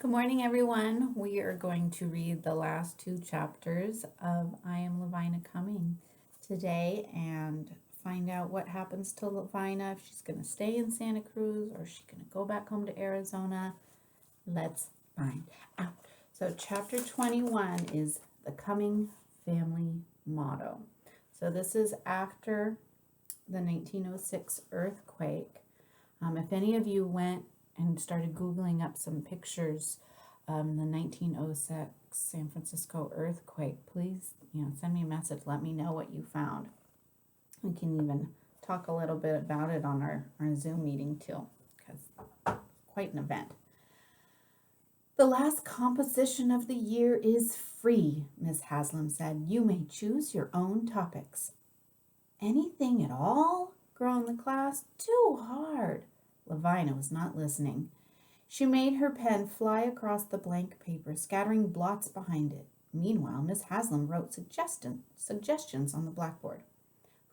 Good morning, everyone. We are going to read the last two chapters of I Am Lavina Coming today and find out what happens to Lavina, if she's going to stay in Santa Cruz or is she going to go back home to Arizona. Let's find out. So, chapter 21 is the Coming Family Motto. So, this is after the 1906 earthquake. If any of you went and started Googling up some pictures the 1906 San Francisco earthquake, please, send me a message. Let me know what you found. We can even talk a little bit about it on our Zoom meeting too, because it's quite an event. The last composition of the year is free, Miss Haslam said. You may choose your own topics. Anything at all? groaned the class. Too hard. Lavina was not listening. She made her pen fly across the blank paper, scattering blots behind it. Meanwhile, Miss Haslam wrote suggestions on the blackboard.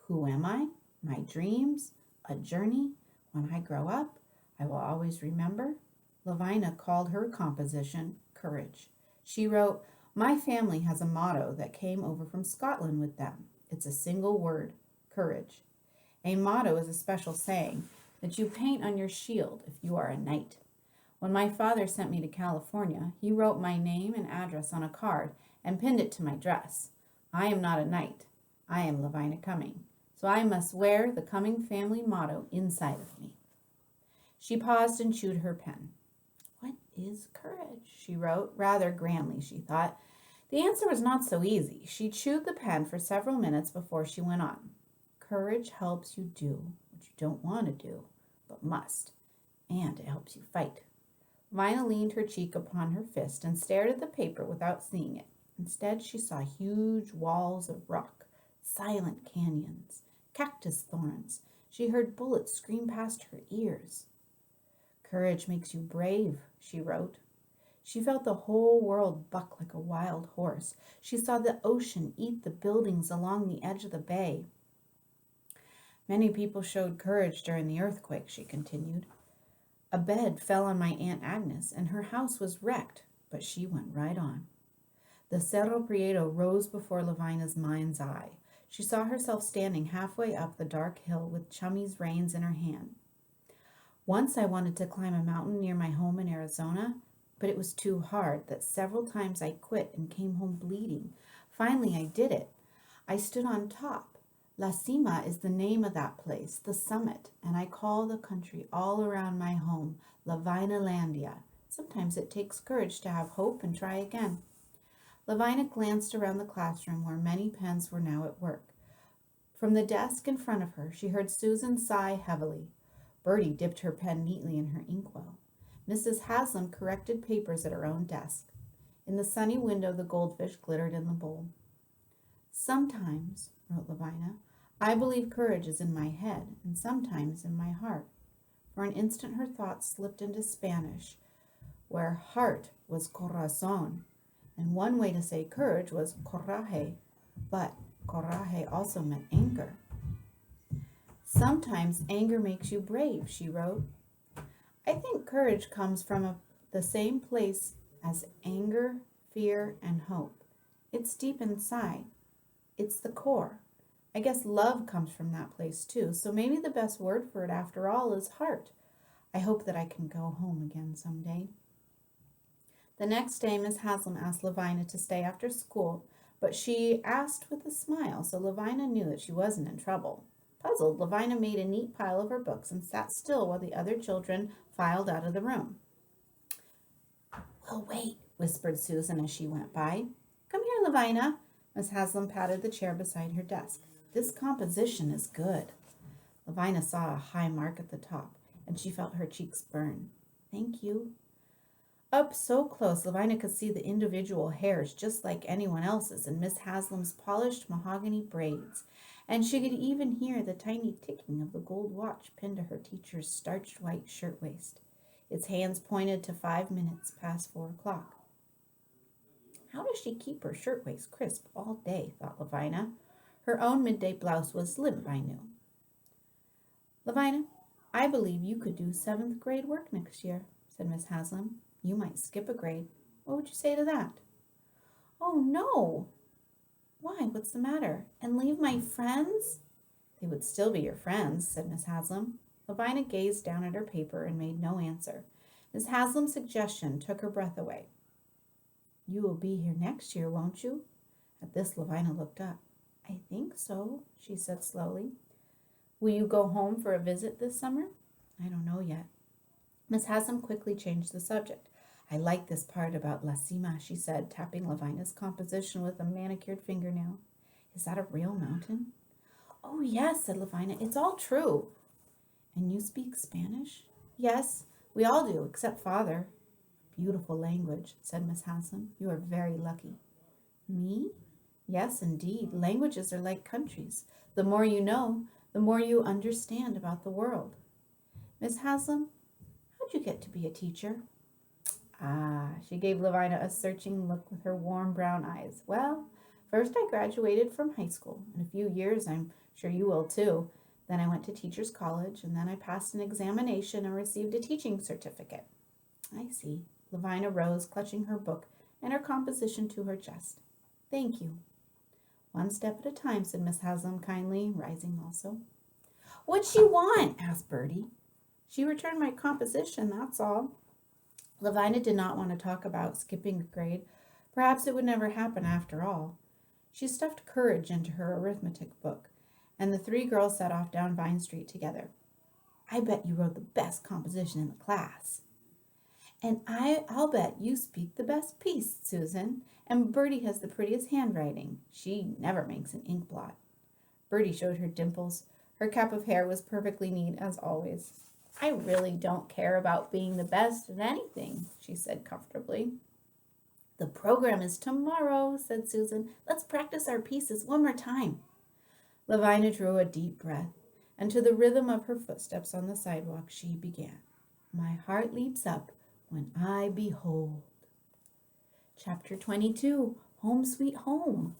Who am I? My dreams? A journey? When I grow up, I will always remember. Lavina called her composition Courage. She wrote, My family has a motto that came over from Scotland with them. It's a single word, courage. A motto is a special saying that you paint on your shield if you are a knight. When my father sent me to California, he wrote my name and address on a card and pinned it to my dress. I am not a knight. I am Lavina Coming. So I must wear the Coming family motto inside of me. She paused and chewed her pen. What is courage? She wrote, rather grandly, she thought. The answer was not so easy. She chewed the pen for several minutes before she went on. Courage helps you do what you don't want to do, but must, and it helps you fight. Lavina leaned her cheek upon her fist and stared at the paper without seeing it. Instead, she saw huge walls of rock, silent canyons, cactus thorns. She heard bullets scream past her ears. Courage makes you brave, she wrote. She felt the whole world buck like a wild horse. She saw the ocean eat the buildings along the edge of the bay. Many people showed courage during the earthquake, she continued. A bed fell on my Aunt Agnes, and her house was wrecked, but she went right on. The Cerro Prieto rose before Lavina's mind's eye. She saw herself standing halfway up the dark hill with Chummy's reins in her hand. Once I wanted to climb a mountain near my home in Arizona, but it was too hard that several times I quit and came home bleeding. Finally, I did it. I stood on top. La Cima is the name of that place, the summit, and I call the country all around my home Lavinalandia. Sometimes it takes courage to have hope and try again. Lavina glanced around the classroom where many pens were now at work. From the desk in front of her, she heard Susan sigh heavily. Bertie dipped her pen neatly in her inkwell. Mrs. Haslam corrected papers at her own desk. In the sunny window, the goldfish glittered in the bowl. Sometimes, wrote Lavina, I believe courage is in my head and sometimes in my heart. For an instant her thoughts slipped into Spanish, where heart was corazón, and one way to say courage was coraje, but coraje also meant anger. Sometimes anger makes you brave, she wrote. I think courage comes from the same place as anger, fear, and hope. It's deep inside. It's the core. I guess love comes from that place too, so maybe the best word for it after all is heart. I hope that I can go home again someday. The next day, Miss Haslam asked Lavina to stay after school, but she asked with a smile, so Lavina knew that she wasn't in trouble. Puzzled, Lavina made a neat pile of her books and sat still while the other children filed out of the room. We'll wait, whispered Susan as she went by. Come here, Lavina. Miss Haslam patted the chair beside her desk. This composition is good. Lavina saw a high mark at the top, and she felt her cheeks burn. Thank you. Up so close, Lavina could see the individual hairs just like anyone else's in Miss Haslam's polished mahogany braids, and she could even hear the tiny ticking of the gold watch pinned to her teacher's starched white shirtwaist. Its hands pointed to 5 minutes past 4 o'clock. How does she keep her shirtwaist crisp all day, thought Lavina. Her own midday blouse was limp by noon. Lavina, I believe you could do 7th grade work next year, said Miss Haslam. You might skip a grade. What would you say to that? Oh, no. Why? What's the matter? And leave my friends? They would still be your friends, said Miss Haslam. Lavina gazed down at her paper and made no answer. Miss Haslam's suggestion took her breath away. You will be here next year, won't you? At this, Lavina looked up. I think so, she said slowly. Will you go home for a visit this summer? I don't know yet. Miss Haslam quickly changed the subject. I like this part about La Cima, she said, tapping Lavina's composition with a manicured fingernail. Is that a real mountain? Oh, yes, said Lavina. It's all true. And you speak Spanish? Yes, we all do, except Father. Beautiful language, said Miss Haslam. You are very lucky. Me? Yes, indeed. Languages are like countries. The more you know, the more you understand about the world. Miss Haslam, how'd you get to be a teacher? Ah, she gave Lavina a searching look with her warm brown eyes. Well, first I graduated from high school. In a few years, I'm sure you will too. Then I went to teacher's college, and then I passed an examination and received a teaching certificate. I see. Lavina rose, clutching her book and her composition to her chest. Thank you. One step at a time, said Miss Haslam kindly, rising also. What'd she want? Asked Bertie. She returned my composition, that's all. Lavina did not want to talk about skipping a grade. Perhaps it would never happen after all. She stuffed courage into her arithmetic book, and the three girls set off down Vine Street together. I bet you wrote the best composition in the class. And I'll bet you speak the best piece, Susan. And Bertie has the prettiest handwriting. She never makes an ink blot. Bertie showed her dimples. Her cap of hair was perfectly neat, as always. I really don't care about being the best at anything, she said comfortably. The program is tomorrow, said Susan. Let's practice our pieces one more time. Lavina drew a deep breath, and to the rhythm of her footsteps on the sidewalk, she began. My heart leaps up when I behold. Chapter 22, Home Sweet Home.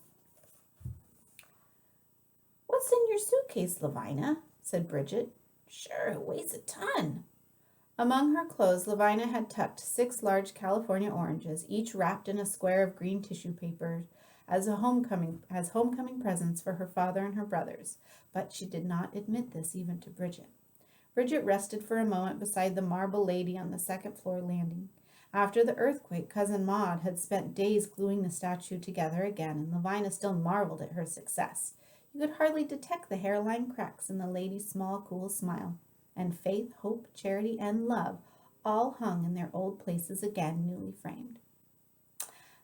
What's in your suitcase, Lavina? Said Bridget. Sure, it weighs a ton. Among her clothes, Lavina had tucked 6 large California oranges, each wrapped in a square of green tissue paper as homecoming presents for her father and her brothers, but she did not admit this even to Bridget. Bridget rested for a moment beside the marble lady on the second-floor landing. After the earthquake, Cousin Maud had spent days gluing the statue together again, and Lavina still marveled at her success. You could hardly detect the hairline cracks in the lady's small, cool smile, and faith, hope, charity, and love all hung in their old places again, newly framed.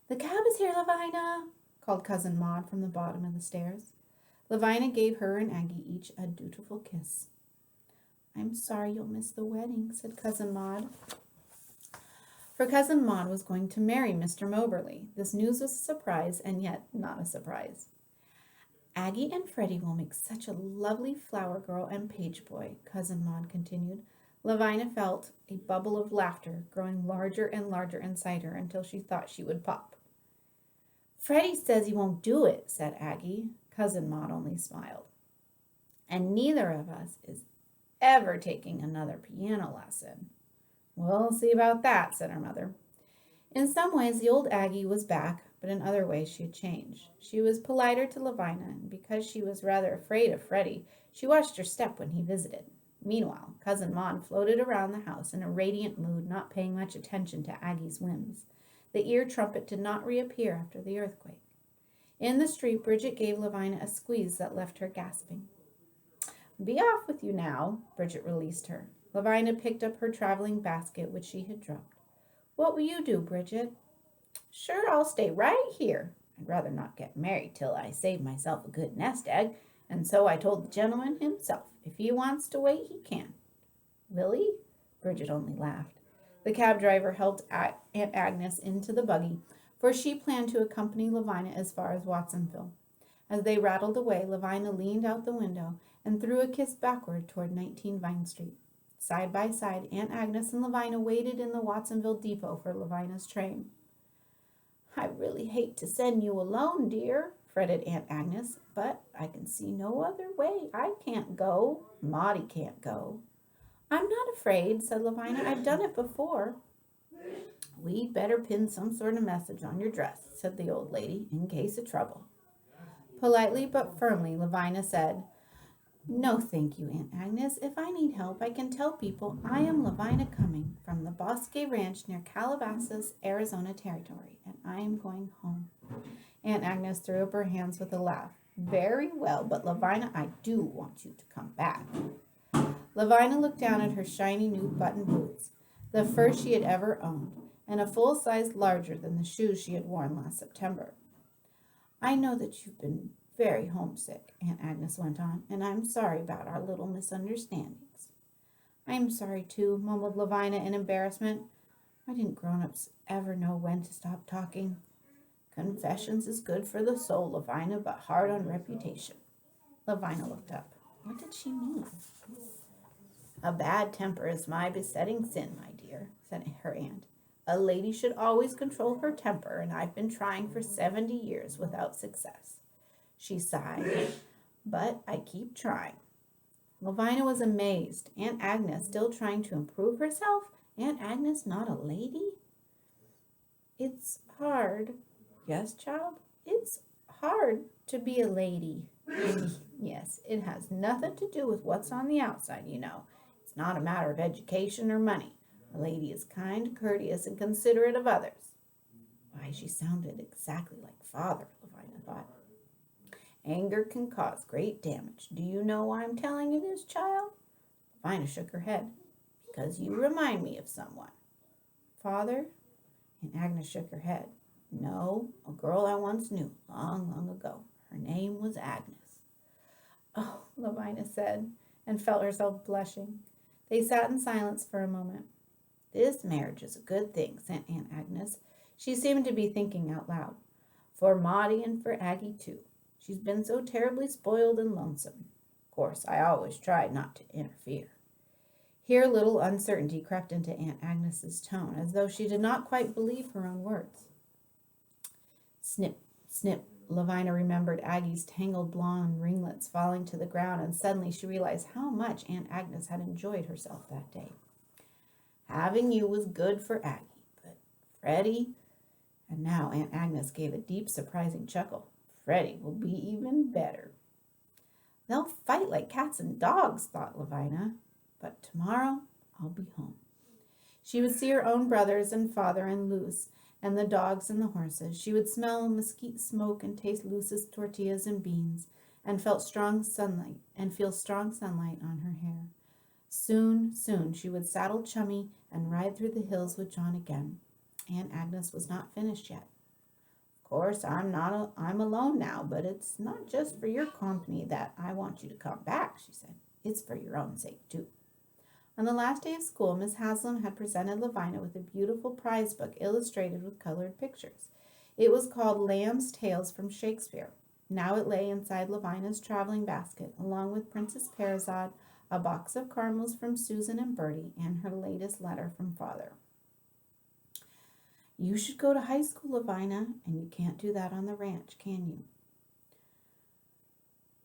The cab is here, Lavina, called Cousin Maud from the bottom of the stairs. Lavina gave her and Aggie each a dutiful kiss. I'm sorry you'll miss the wedding, said Cousin Maud. For Cousin Maud was going to marry Mr. Moberly. This news was a surprise, and yet not a surprise. Aggie and Freddie will make such a lovely flower girl and page boy, Cousin Maud continued. Lavina felt a bubble of laughter growing larger and larger inside her until she thought she would pop. Freddie says he won't do it, said Aggie. Cousin Maud only smiled. And neither of us is ever taking another piano lesson. We'll see about that, said her mother. In some ways, the old Aggie was back, but in other ways she had changed. She was politer to Lavina, and because she was rather afraid of Freddie, she watched her step when he visited. Meanwhile, Cousin Maud floated around the house in a radiant mood, not paying much attention to Aggie's whims. The ear trumpet did not reappear after the earthquake. In the street, Bridget gave Lavina a squeeze that left her gasping. Be off with you now, Bridget released her. Lavina picked up her traveling basket, which she had dropped. What will you do, Bridget? Sure, I'll stay right here. I'd rather not get married till I save myself a good nest egg, and so I told the gentleman himself. If he wants to wait, he can. Will he? Bridget only laughed. The cab driver helped Aunt Agnes into the buggy, for she planned to accompany Lavina as far as Watsonville. As they rattled away, Lavina leaned out the window and threw a kiss backward toward 19 Vine Street. Side by side, Aunt Agnes and Lavina waited in the Watsonville depot for Lavina's train. I really hate to send you alone, dear, fretted Aunt Agnes, but I can see no other way. I can't go. Maudie can't go. I'm not afraid, said Lavina. I've done it before. we'd better pin some sort of message on your dress, said the old lady, in case of trouble. Politely but firmly, Lavina said, no, thank you, Aunt Agnes. If I need help, I can tell people I am Lavina Cumming from the Bosque Ranch near Calabasas, Arizona Territory, and I am going home. Aunt Agnes threw up her hands with a laugh. Very well, but Lavina, I do want you to come back. Lavina looked down at her shiny new button boots, the first she had ever owned, and a full size larger than the shoes she had worn last September. I know that you've been very homesick, Aunt Agnes went on, and I'm sorry about our little misunderstandings. I'm sorry, too, mumbled Lavina in embarrassment. Why didn't grown-ups ever know when to stop talking? Confessions is good for the soul, Lavina, but hard on reputation. Lavina looked up. What did she mean? A bad temper is my besetting sin, my dear, said her aunt. A lady should always control her temper, and I've been trying for 70 years without success. She sighed, but I keep trying. Lavina was amazed. Aunt Agnes still trying to improve herself? Aunt Agnes not a lady? It's hard. Yes, child? It's hard to be a lady. Yes, it has nothing to do with what's on the outside, you know. It's not a matter of education or money. A lady is kind, courteous, and considerate of others. Why, she sounded exactly like father, Lavina thought. Anger can cause great damage. Do you know why I'm telling you this, child? Lavina shook her head. Because you remind me of someone. Father? And Agnes shook her head. No, a girl I once knew, long, long ago. Her name was Agnes. Oh, Lavina said, and felt herself blushing. They sat in silence for a moment. This marriage is a good thing, said Aunt Agnes. She seemed to be thinking out loud. For Maudie and for Aggie, too. She's been so terribly spoiled and lonesome. Of course, I always tried not to interfere. Here a little uncertainty crept into Aunt Agnes's tone, as though she did not quite believe her own words. Snip, snip, Lavina remembered Aggie's tangled blonde ringlets falling to the ground, and suddenly she realized how much Aunt Agnes had enjoyed herself that day. Having you was good for Aggie, but Freddie... And now Aunt Agnes gave a deep, surprising chuckle. Freddie will be even better. They'll fight like cats and dogs, thought Lavina. But tomorrow I'll be home. She would see her own brothers and father and Luce, and the dogs and the horses. She would smell mesquite smoke and taste Luce's tortillas and beans, and feel strong sunlight on her hair. Soon, soon she would saddle Chummy and ride through the hills with John again. Aunt Agnes was not finished yet. Of course, I'm alone now, but it's not just for your company that I want you to come back, she said. It's for your own sake, too. On the last day of school, Miss Haslam had presented Lavina with a beautiful prize book illustrated with colored pictures. It was called Lamb's Tales from Shakespeare. Now it lay inside Lavina's traveling basket, along with Princess Parizade, a box of caramels from Susan and Bertie, and her latest letter from Father. You should go to high school, Lavina, and you can't do that on the ranch, can you?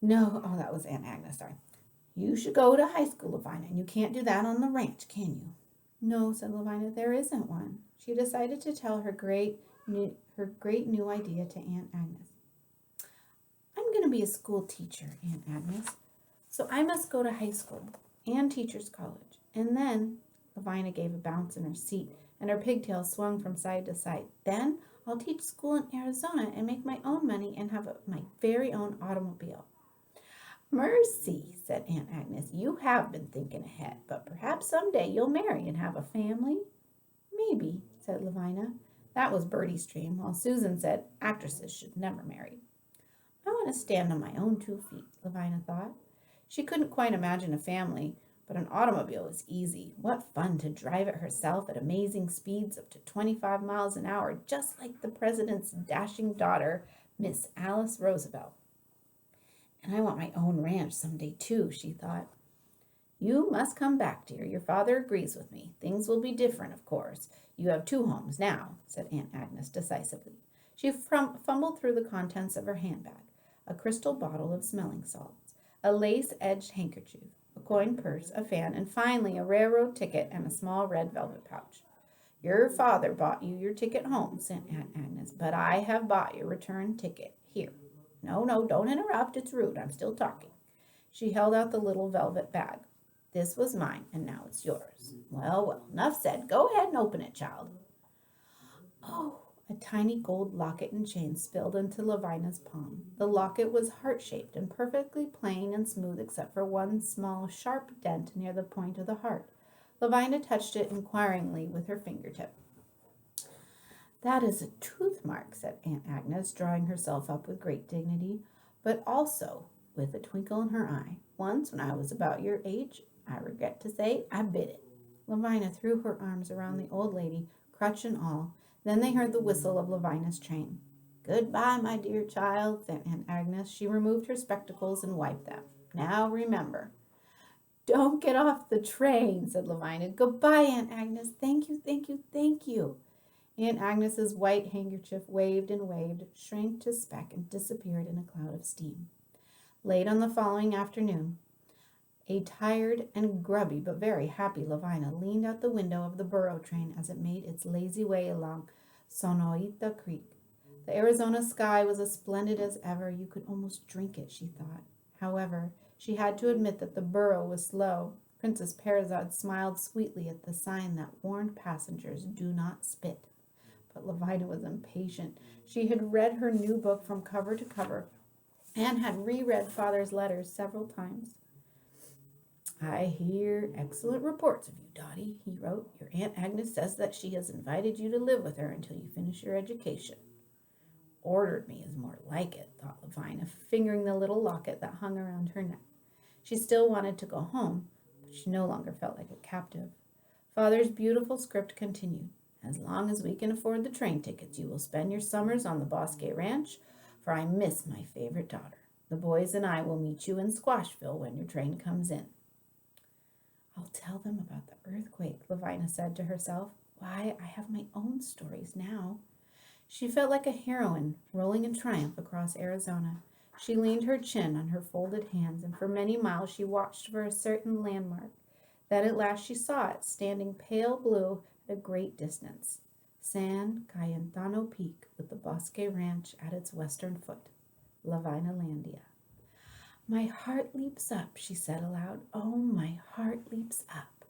No, oh, that was Aunt Agnes, sorry. You should go to high school, Lavina, and you can't do that on the ranch, can you? No, said Lavina, there isn't one. She decided to tell her great new idea to Aunt Agnes. I'm going to be a school teacher, Aunt Agnes, so I must go to high school and teacher's college. And then, Lavina gave a bounce in her seat, and her pigtails swung from side to side. Then I'll teach school in Arizona and make my own money and have my very own automobile. Mercy, said Aunt Agnes, you have been thinking ahead, but perhaps someday you'll marry and have a family. Maybe, said Lavina. That was Bertie's dream, while Susan said actresses should never marry. I want to stand on my own 2 feet, Lavina thought. She couldn't quite imagine a family, but an automobile was easy. What fun to drive it herself at amazing speeds up to 25 miles an hour, just like the president's dashing daughter, Miss Alice Roosevelt. And I want my own ranch someday, too, she thought. You must come back, dear. Your father agrees with me. Things will be different, of course. You have 2 homes now, said Aunt Agnes decisively. She fumbled through the contents of her handbag, a crystal bottle of smelling salts, a lace-edged handkerchief, a coin purse, a fan, and finally a railroad ticket and a small red velvet pouch. Your father bought you your ticket home, said Aunt Agnes, but I have bought your return ticket. Here. No, no, don't interrupt. It's rude. I'm still talking. She held out the little velvet bag. This was mine, and now it's yours. Well, well, enough said. Go ahead and open it, child. Oh, a tiny gold locket and chain spilled into Lavina's palm. The locket was heart-shaped and perfectly plain and smooth except for one small, sharp dent near the point of the heart. Lavina touched it inquiringly with her fingertip. That is a tooth mark, said Aunt Agnes, drawing herself up with great dignity, but also with a twinkle in her eye. Once, when I was about your age, I regret to say, I bit it. Lavina threw her arms around the old lady, crutch and all. Then they heard the whistle of Lavina's train. Goodbye, my dear child, said Aunt Agnes. She removed her spectacles and wiped them. Now remember. Don't get off the train, said Lavina. Goodbye, Aunt Agnes. Thank you, thank you, thank you. Aunt Agnes's white handkerchief waved and waved, shrank to speck, and disappeared in a cloud of steam. Late on the following afternoon, a tired and grubby but very happy Lavina leaned out the window of the burro train as it made its lazy way along Sonoita Creek. The Arizona sky was as splendid as ever. You could almost drink it, she thought. However, she had to admit that the burro was slow. Princess Parizade smiled sweetly at the sign that warned passengers, do not spit. But Lavina was impatient. She had read her new book from cover to cover and had reread Father's letters several times. I hear excellent reports of you, Dottie, he wrote. Your Aunt Agnes says that she has invited you to live with her until you finish your education. Ordered me is more like it, thought Lavina, fingering the little locket that hung around her neck. She still wanted to go home, but she no longer felt like a captive. Father's beautiful script continued. As long as we can afford the train tickets, you will spend your summers on the Bosque Ranch, for I miss my favorite daughter. The boys and I will meet you in Squashville when your train comes in. I'll tell them about the earthquake, Lavina said to herself. Why, I have my own stories now. She felt like a heroine rolling in triumph across Arizona. She leaned her chin on her folded hands, and for many miles she watched for a certain landmark. Then at last she saw it, standing pale blue at a great distance. San Cayetano Peak, with the Bosque Ranch at its western foot. Lavina Landia. My heart leaps up, she said aloud. Oh, my heart leaps up.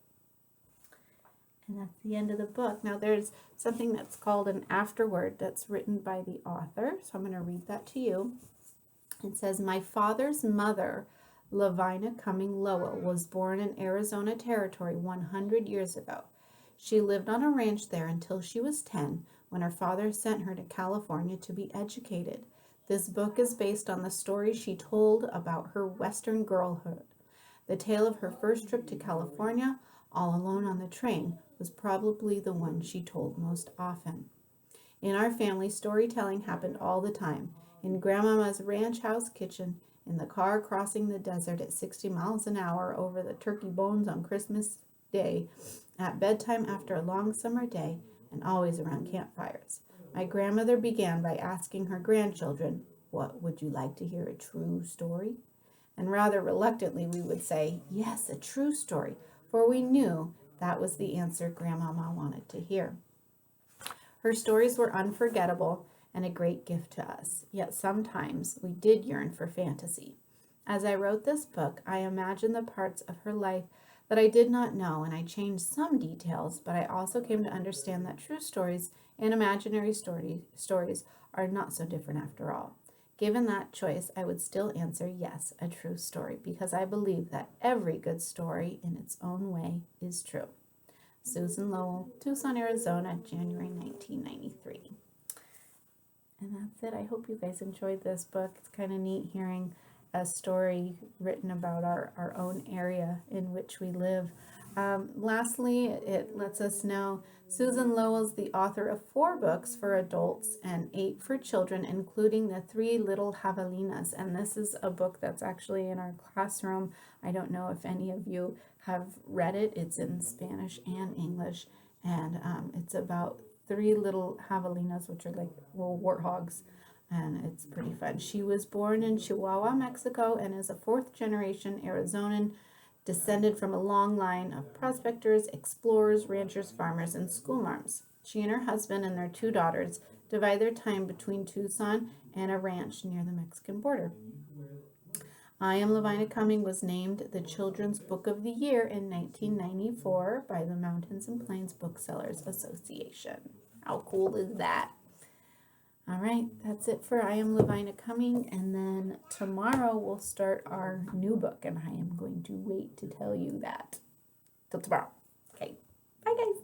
And that's the end of the book. Now there's something that's called an afterword that's written by the author. So I'm going to read that to you. It says, my father's mother, Lavina Cumming Lowell, was born in Arizona Territory 100 years ago. She lived on a ranch there until she was 10, when her father sent her to California to be educated. This book is based on the story she told about her Western girlhood. The tale of her first trip to California, all alone on the train, was probably the one she told most often. In our family, storytelling happened all the time. In Grandmama's ranch house kitchen, in the car crossing the desert at 60 miles an hour over the turkey bones on Christmas Day, at bedtime after a long summer day, and always around campfires. My grandmother began by asking her grandchildren, what, would you like to hear a true story? And rather reluctantly we would say, yes, a true story, for we knew that was the answer Grandmama wanted to hear. Her stories were unforgettable and a great gift to us, yet sometimes we did yearn for fantasy. As I wrote this book, I imagined the parts of her life that I did not know, and I changed some details, but I also came to understand that true stories and imaginary stories are not so different after all. Given that choice, I would still answer yes, a true story, because I believe that every good story in its own way is true. Susan Lowell, Tucson, Arizona, January 1993. And that's it. I hope you guys enjoyed this book. It's kind of neat hearing a story written about our own area in which we live. Lastly, it lets us know Susan Lowell is the author of 4 books for adults and 8 for children, including the 3 Little Javelinas. And this is a book that's actually in our classroom. I don't know if any of you have read it. It's in Spanish and English, and it's about 3 little javelinas, which are like little warthogs, and it's pretty fun. She was born in Chihuahua, Mexico, and is a 4th-generation Arizonan descended from a long line of prospectors, explorers, ranchers, farmers, and schoolmarms. She and her husband and their 2 daughters divide their time between Tucson and a ranch near the Mexican border. I Am Lavina Cumming was named the Children's Book of the Year in 1994 by the Mountains and Plains Booksellers Association. How cool is that? All right, that's it for I Am Lavina Cumming, and then tomorrow we'll start our new book, and I am going to wait to tell you that. Till tomorrow. Okay, bye guys.